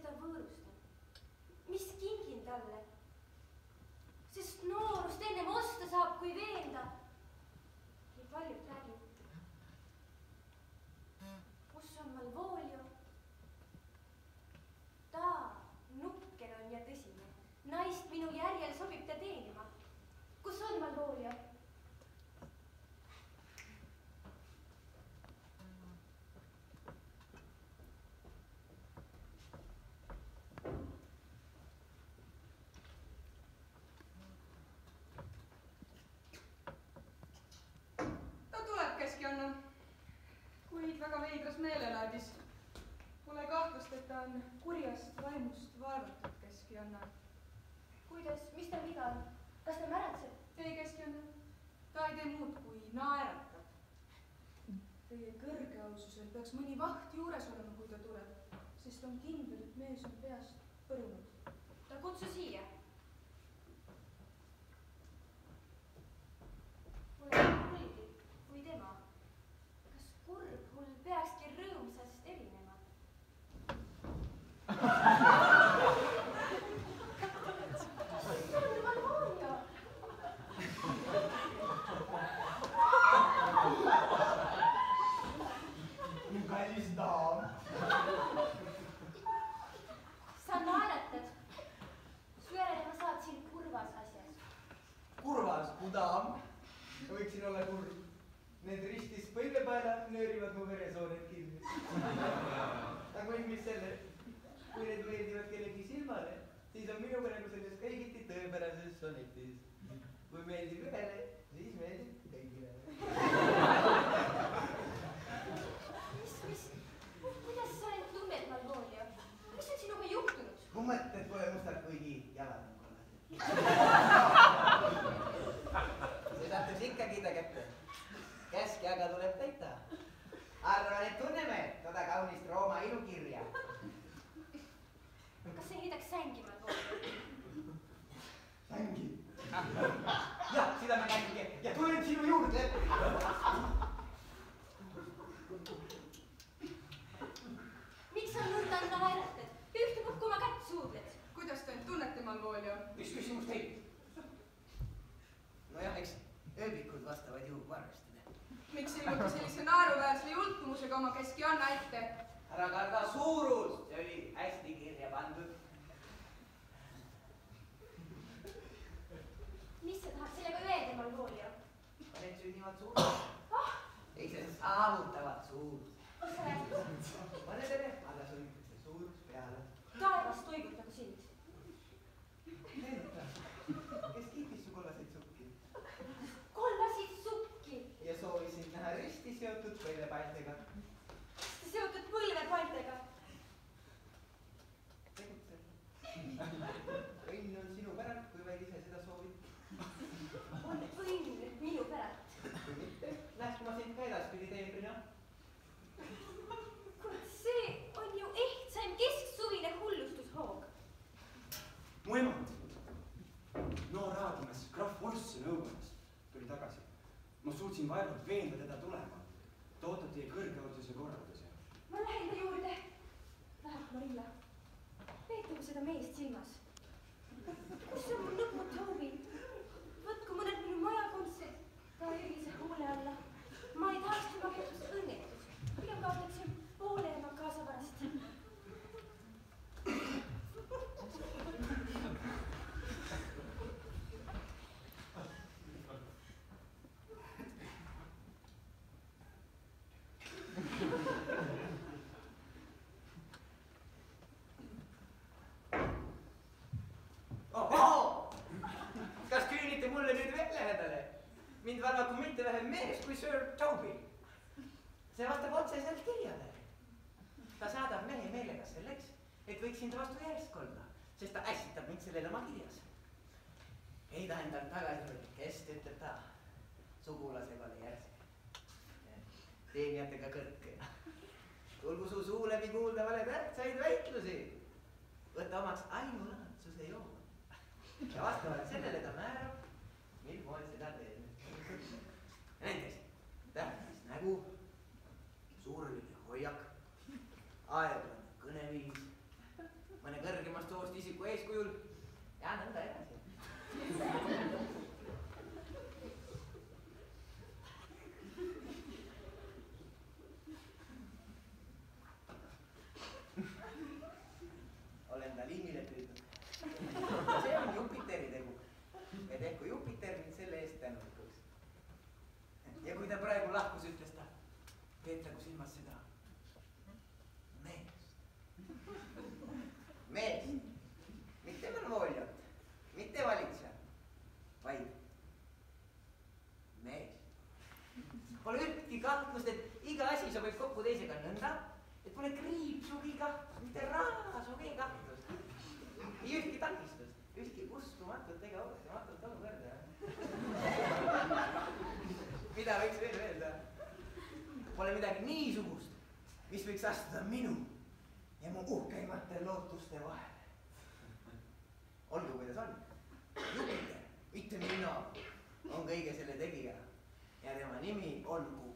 teda võõrustan. Mis kingin talle? Sest noorust ennem osta saab, kui veenda. Nii paljud räägib. Kus on Malvolio? Ta nukker on ja tõsine. Naist minu järjel sobib ta teenima. Kus on Malvolio? Kuid väga veidras meelelaadis. Pole kahtlust, et ta on kurjast vaimust vaevatud, Keskianna. Kuidas, mis tal viga on? Kas ta märatseb? Ei, Keskianna. Ta ei tee muud kui naeratab. Teie kõrgeaususel peaks mõni vaht juures olema, kui ta tuleb, sest on kindel, et mees on peast põrunud. Ta kutsu siia. Pole hulgi kui tema. Kas kurb hull peakski rõõmsast erinema? See on Malvolio. Kallis daam. Sa naeratad. Su järele ma saatsin kurvas asjas. Kurvas, mu daam. Võiksin olla kurb. Need ristis põlvepaela nöörivad mu veresooned kinni. Aga mis selle? Kui need meeldivad kellegi silmale, siis on minu praegu selles kõigiti tõepärases sonetis. Kui meeldib ühele, siis meeldib kõigile. Kuidas sa end tunned, Malvolio? Mis on sinuga juhtunud? Mu mõtted pole mustad, kuigi jalad on kollased. See sattus ikka kiida kätte. Käski aga tuleb täita. Arvan, et tunneme toda kaunist Rooma ilukirja. Kas sa heidaks sängi, Malvolio? Sängi? Jah, seda ma nägin ja tulen sinu juurde. Miks sa nõnda naeratad? Ühtemõkku oma kätt suudled. Kuidas te end tunnete, Malvolio? Mis küsimus teil? Nojah, eks ööbikud vastavad ju varrastele. Miks ilmute sellise naeruväärse jultumusega oma Keskianna ette? Ära karda suurust, see oli hästi kirja pandud. Mis sa tahad sellega öelda, Malvolio? Need sünnivad suurust. Ei, see saavutavad suurust. Kus sa räägid? Mõnedele alla sunnitakse suurus peale. Taevas toigutagu sind. Meenuta, kes kiitis su kollaseid sukki? Kollasid sukki. Ja soovisin näha risti seotud põlvepaeltega. Seotud põlvepaeltega. Tegutse. Õnn on sinu päralt, kui vaid ise seda soovid. On õnn minu päralt. Kui mitte, nähku ma sind ka edaspidi teembrina. Kurat, see on ju ehtsaim kesksuvine hullustushoog. Mu emand, noor aadlinas krahv Vorssi nõukonnas, tuli tagasi. Ma suutsin vaevalt veenda teda tulema. Ta ootab teie kõrgeautuse korraldusi. Ma lähen ta juurde. Läheb Marilla. Peetagu seda meest silmas. Kus on mu nõppu Tobi? Võtku mõned minu majakundsed ta erilise hoole alla. Ma ei tahaks tema käitus õnnetus. Pigem kaotaksin poole oma kaasavarast. Kas küünite mulle nüüd veel lähedale? Mind valvaku mitte vähem mees kui Sir Toby. See vastab otseselt kirjale. Ta saadab mehe meelega selleks, et võiksin ta vastu järsk olla, sest ta ässitab mind sellele oma kirjas. Heida endal tagasi, kes ütleb ta sugulasega oli järsk. Teenijatega kõrke. Tulgu su suu läbi kuuldavale tähtsaid väitlusi. Võta omaks ainulaadsuse joon. Ja vastavalt sellele ta määrab, mil moel seda teeme. Näiteks tähtis nägu, suureline hoiak, aeglane kõneviis, eeskujul ja nõnda edasi. olen ta liimile püüdnud. see on Jupiteri tegu ja tehku Jupiter mind selle eest tänulikuks. ja kui ta praegu lahkus, ütles ta, peetagu silmas seda meest, mitte Malvoliot, mitte valitsejat, vaid mees. Pole ühtki kahtlust, et iga asi sobib kokku teisega nõnda, et pole kriipsugi kahtlust, mitte raasugi kahtlust. Ei ühtki takistust, ühtki uskumatut ega ootamatut olukorda. mida võiks veel öelda? Pole midagi niisugust, mis võiks astuda minu ja mu uhkeimate lootuste vahele. olgu, kuidas on. Jupiter, mitte mina, on kõige selle tegija ja tema nimi olgu